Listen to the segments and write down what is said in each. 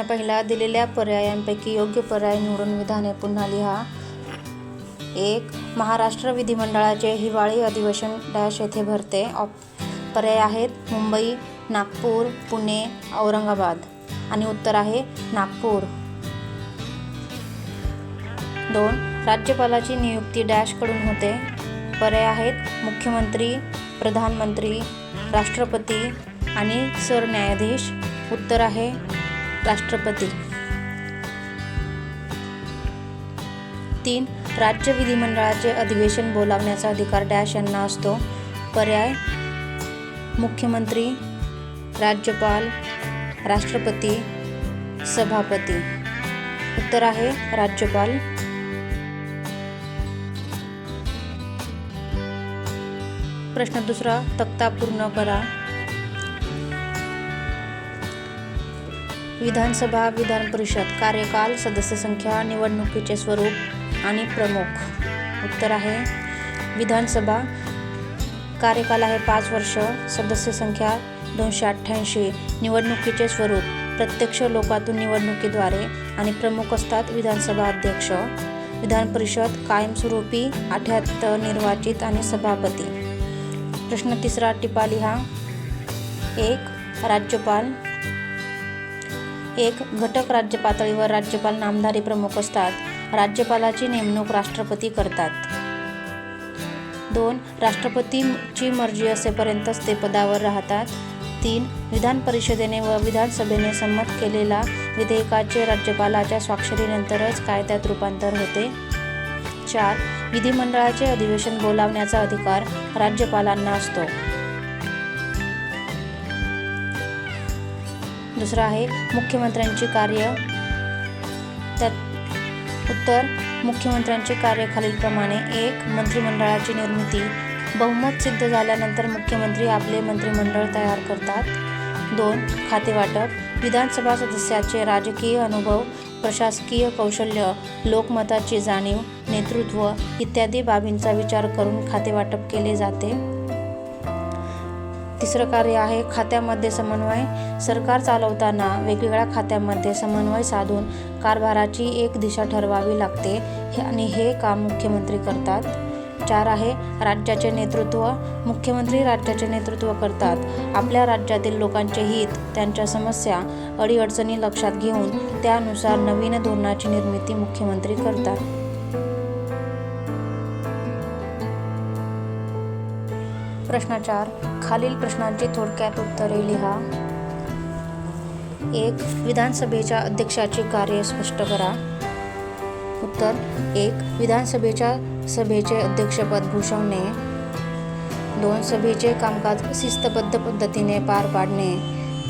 पहिला, दिलेल्या पर्यायांपैकी योग्य पर्याय निवडून विधाने पुन्हा लिहा. 1. महाराष्ट्र विधिमंडळाचे हिवाळी अधिवेशन डॅश येथे भरते. पर्याय आहेत मुंबई, नागपूर, पुणे, औरंगाबाद आणि उत्तर आहे नागपूर. 2. राज्यपालाची नियुक्ती डॅश कडून होते. पर्याय आहेत मुख्यमंत्री, प्रधानमंत्री, राष्ट्रपती आणि सरन्यायाधीश. उत्तर आहे राष्ट्रपती. 3. राज्य विधिमंडळाचे अधिवेशन बोलावण्याचा अधिकार डॅश यांना असतो. पर्याय मुख्यमंत्री, राज्यपाल, राष्ट्रपती, सभापती. उत्तर आहे राज्यपाल. प्रश्न दुसरा, तक्ता पूर्ण करा. विधानसभा, विधान परिषद, कार्यकाल, सदस्य संख्या, निवडणुकीचे स्वरूप आणि प्रमुख. उत्तर आहे विधानसभा. कार्यकाल आहे 5 वर्ष, सदस्य संख्या 288, निवडणुकीचे स्वरूप प्रत्यक्ष लोकातून निवडणुकीद्वारे आणि प्रमुख असतात विधानसभा अध्यक्ष. विधान परिषद कायमस्वरूपी 78 निर्वाचित आणि सभापती. प्रश्न तिसरा, टिपा लिहा. 1. राज्यपाल. 1. घटक राज्य पातळीवर राज्यपाल नामधारी प्रमुख असतात. राज्यपालाची नेमणूक राष्ट्रपती करतात. 2. राष्ट्रपतीची मर्जी असेपर्यंतच ते पदावर राहतात. 3. विधान परिषदेने व विधानसभेने संमत केलेल्या विधेयकाचे राज्यपालाच्या स्वाक्षरीनंतरच कायद्यात रूपांतर होते. 4. विधिमंडळाचे अधिवेशन बोलावण्याचा अधिकार राज्यपालांना असतो. दुसरा आहे मुख्यमंत्र्यांची कार्य. उत्तर मुख्यमंत्र्यांचे कार्य खालीलप्रमाणे. 1. मंत्रिमंडळाची निर्मिती. बहुमत सिद्ध झाल्यानंतर मुख्यमंत्री आपले मंत्रिमंडळ तयार करतात. 2. खातेवाटप. विधानसभा सदस्याचे राजकीय अनुभव, प्रशासकीय कौशल्य, लोकमताची जाणीव, नेतृत्व इत्यादी बाबींचा विचार करून खातेवाटप केले जाते. तिसरं कार्य आहे खात्यामध्ये समन्वय. सरकार चालवताना वेगवेगळ्या खात्यामध्ये समन्वय साधून कारभाराची एक दिशा ठरवावी लागते आणि हे काम मुख्यमंत्री करतात. 4 आहे राज्याचे नेतृत्व. मुख्यमंत्री राज्याचे नेतृत्व करतात. आपल्या राज्यातील लोकांचे हित, त्यांच्या समस्या, अडीअडचणी लक्षात घेऊन त्यानुसार नवीन धोरणाची निर्मिती मुख्यमंत्री करतात. प्रश्न 4. खालील प्रश्नांची थोडक्यात उत्तरे लिहा. 1. विधानसभेच्या अध्यक्षाची कार्ये स्पष्ट करा. उत्तर 1. विधानसभेच्या सभेचे अध्यक्षपद भूषवणे. 2. सभेचे कामकाज शिस्तबद्ध पद्धतीने पार पाडणे.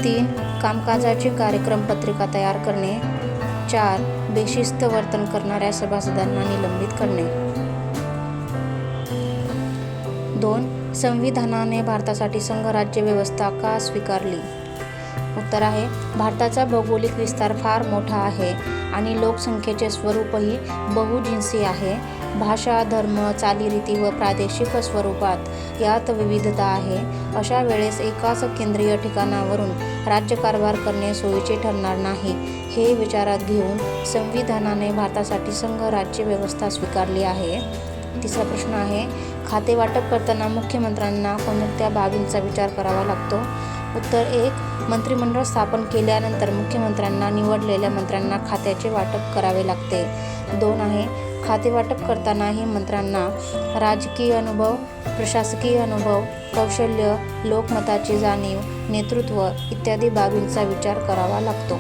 3. कामकाजाची कार्यक्रम पत्रिका तयार करणे. 4. बेशिस्त वर्तन करणाऱ्या सभासदांना निलंबित करणे. 2. संविधानाने भारतासाठी संघराज्य व्यवस्था का स्वीकारली. उत्तर आहे भारताचा भौगोलिक विस्तार फार मोठा आहे आणि लोकसंख्येचे स्वरूपही बहुजिन्सी आहे. भाषा, धर्म, चालीरीती व प्रादेशिक स्वरूपात यात विविधता आहे. अशा वेळेस एकाच केंद्रीय ठिकाणावरून राज्यकारभार करणे सोयीचे ठरणार नाही. हे विचारात घेऊन संविधानाने भारतासाठी संघराज्य व्यवस्था स्वीकारली आहे. तिसरा प्रश्न आहे खातेवाटप करताना मुख्यमंत्र्यांना कोणत्या बाबींचा विचार करावा लागतो. उत्तर 1. मंत्रिमंडळ स्थापन केल्यानंतर मुख्यमंत्र्यांना निवडलेल्या मंत्र्यांना खात्याचे वाटप करावे लागते. 2 आहे खातेवाटप करतानाही मंत्र्यांना राजकीय अनुभव, प्रशासकीय अनुभव, कौशल्य, लोकमताची जाणीव, नेतृत्व इत्यादी बाबींचा विचार करावा लागतो.